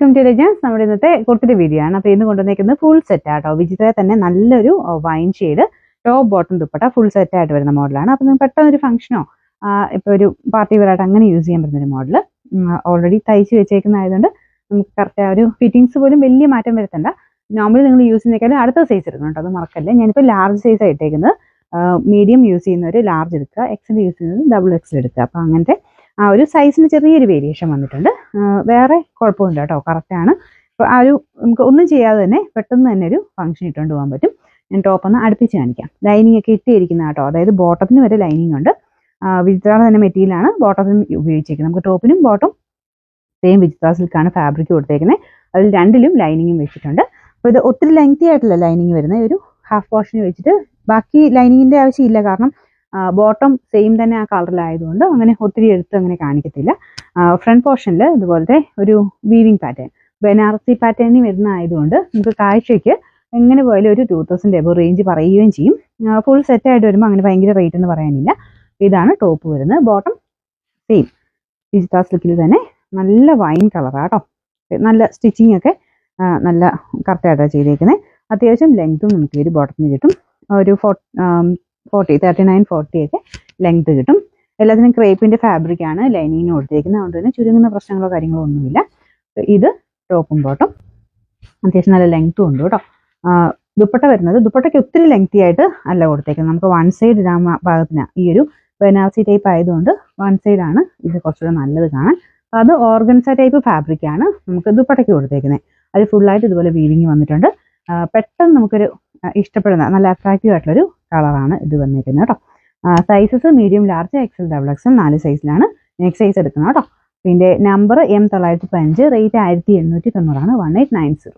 Welcome to രജാൻസ്. നമ്മുടെ ഇന്നത്തെ കുർത്തിയുടെ video ആണ്. അപ്പോൾ ഇന്ന് കൊണ്ടുവന്നേക്കുന്നത് ഫുൾ സെറ്റ് ആട്ടോ. വിചിത്ര തന്നെ നല്ലൊരു wine shade top bottom dupatta full set ആയിട്ട് വരുന്ന മോഡലാണ്. അപ്പോൾ നിങ്ങൾക്ക് പെട്ടെന്നൊരു ഫംഗ്ഷനോ ഇപ്പോൾ ഒരു പാർട്ടി വെയറായിട്ട് അങ്ങനെ യൂസ് ചെയ്യാൻ പറ്റുന്ന ഒരു മോഡൽ. ഓൾറെഡി തയ്ച്ച് വെച്ചേക്കുന്നതായതുകൊണ്ട് നമുക്ക് കറക്റ്റ് ആ ഒരു ഫിറ്റിങ്സ് പോലും വലിയ മാറ്റം വരുത്തണ്ട. നോർമലി നിങ്ങൾ യൂസ് ചെയ്യുന്നേക്കാളും അടുത്ത സൈസ് എടുക്കണം കേട്ടോ, അത് മറക്കല്ലേ. ഞാനിപ്പോൾ ലാർജ് സൈസാണ് ഇട്ടേക്കുന്നത്. മീഡിയം യൂസ് ചെയ്യുന്നവർ ലാർജ് എടുക്കുക, എക്സൽ യൂസ് ചെയ്യുന്നത് ഡബിൾ എക്സൽ എടുക്കുക. അപ്പോൾ അങ്ങനത്തെ ആ ഒരു സൈസിന് ചെറിയൊരു വേരിയേഷൻ വന്നിട്ടുണ്ട്. വേറെ കുഴപ്പമില്ല കേട്ടോ, കറക്റ്റാണ്. അപ്പോൾ ആ ഒരു നമുക്ക് ഒന്നും ചെയ്യാതെ തന്നെ പെട്ടെന്ന് തന്നെ ഒരു ഫംഗ്ഷൻ ഇട്ടുകൊണ്ട് പോകാൻ പറ്റും. ഞാൻ ടോപ്പ് ഒന്ന് അടുപ്പിച്ച് കാണിക്കാം. ലൈനിങ് ഒക്കെ ഇട്ടിരിക്കുന്ന കേട്ടോ, അതായത് ബോട്ടത്തിന് വരെ ലൈനിങ് ഉണ്ട്. വിചിത്രയുടെ തന്നെ മെറ്റീരിയലാണ് ബോട്ടത്തിനും ഉപയോഗിച്ചിരിക്കുന്നത്. നമുക്ക് ടോപ്പിനും ബോട്ടം സെയിം വിചിത്ര സിൽക്കാണ് ഫാബ്രിക് കൊടുത്തേക്കുന്നത്. അതിൽ രണ്ടിലും ലൈനിങ്ങും വെച്ചിട്ടുണ്ട്. അപ്പോൾ ഇത് ഒത്തിരി ലെങ്തി ആയിട്ടുള്ള ലൈനിങ് വരുന്നത്, ഒരു ഹാഫ് പോർഷന് വെച്ചിട്ട് ബാക്കി ലൈനിങ്ങിൻ്റെ ആവശ്യമില്ല. കാരണം ബോട്ടം സെയിം തന്നെ ആ കളറിലായതുകൊണ്ട് അങ്ങനെ ഒത്തിരി എടുത്ത് അങ്ങനെ കാണിക്കത്തില്ല. ഫ്രണ്ട് പോർഷനിൽ ഇതുപോലത്തെ ഒരു വീവിങ് പാറ്റേൺ, ബനാറസി പാറ്റേണിൽ വരുന്ന ആയതുകൊണ്ട് നമുക്ക് കാഴ്ചയ്ക്ക് എങ്ങനെ പോയാലും ഒരു 2000 എബോ റേഞ്ച് പറയുകയും ചെയ്യും. ഫുൾ സെറ്റായിട്ട് വരുമ്പോൾ അങ്ങനെ ഭയങ്കര റേറ്റ് എന്ന് പറയാനില്ല. ഇതാണ് ടോപ്പ് വരുന്നത്. ബോട്ടം സെയിം വിചിത്ര സിൽക്കിൽ തന്നെ നല്ല വൈൻ കളറാട്ടോ. നല്ല സ്റ്റിച്ചിങ് ഒക്കെ നല്ല കറക്റ്റായിട്ടാണ് ചെയ്തേക്കുന്നത്. അത്യാവശ്യം ലെങ്ത്തും നമുക്ക് ഒരു ബോട്ടത്തിന് കിട്ടും. ഒരു 39-40 ഒക്കെ ലെങ്ത് കിട്ടും. എല്ലാത്തിനും ക്രേപ്പിൻ്റെ ഫാബ്രിക്കാണ് ലൈനിങ്ങിന് കൊടുത്തേക്കുന്നത്. അതുകൊണ്ട് തന്നെ ചുരുങ്ങുന്ന പ്രശ്നങ്ങളോ കാര്യങ്ങളോ ഒന്നുമില്ല. ഇത് ടോപ്പും ബോട്ടം അത്യാവശ്യം നല്ല ലെങ്ത്തും ഉണ്ട് കേട്ടോ. ദുപ്പട്ട വരുന്നത്, ദുപ്പട്ടയ്ക്ക് ഒത്തിരി ലെങ്തി ആയിട്ട് അല്ല കൊടുത്തേക്കുന്നത്. നമുക്ക് വൺ സൈഡ് ഇടാൻ ഭാഗത്തിനാണ്. ഈ ഒരു ബനാറസി ടൈപ്പ് ആയതുകൊണ്ട് വൺ സൈഡാണ് ഇത് കുറച്ചുകൂടെ നല്ലത് കാണാൻ. അത് ഓർഗൻസ ടൈപ്പ് ഫാബ്രിക്കാണ് നമുക്ക് ദുപ്പട്ടയ്ക്ക് കൊടുത്തേക്കുന്നത്. അത് ഫുള്ളായിട്ട് ഇതുപോലെ വീവിങ് വന്നിട്ടുണ്ട്. പെട്ടെന്ന് നമുക്കൊരു ഇഷ്ടപ്പെടുന്ന നല്ല അട്രാക്റ്റീവ് ആയിട്ടുള്ളൊരു കളറാണ് ഇത് വന്നിരിക്കുന്നത് കേട്ടോ. Sizes medium, large, XL, double XL 4 സൈസിലാണ്. നെക്സ്റ്റ് സൈസ് എടുക്കണം കേട്ടോ. പിന്നെ നമ്പർ M915, റേറ്റ് 1890 1890.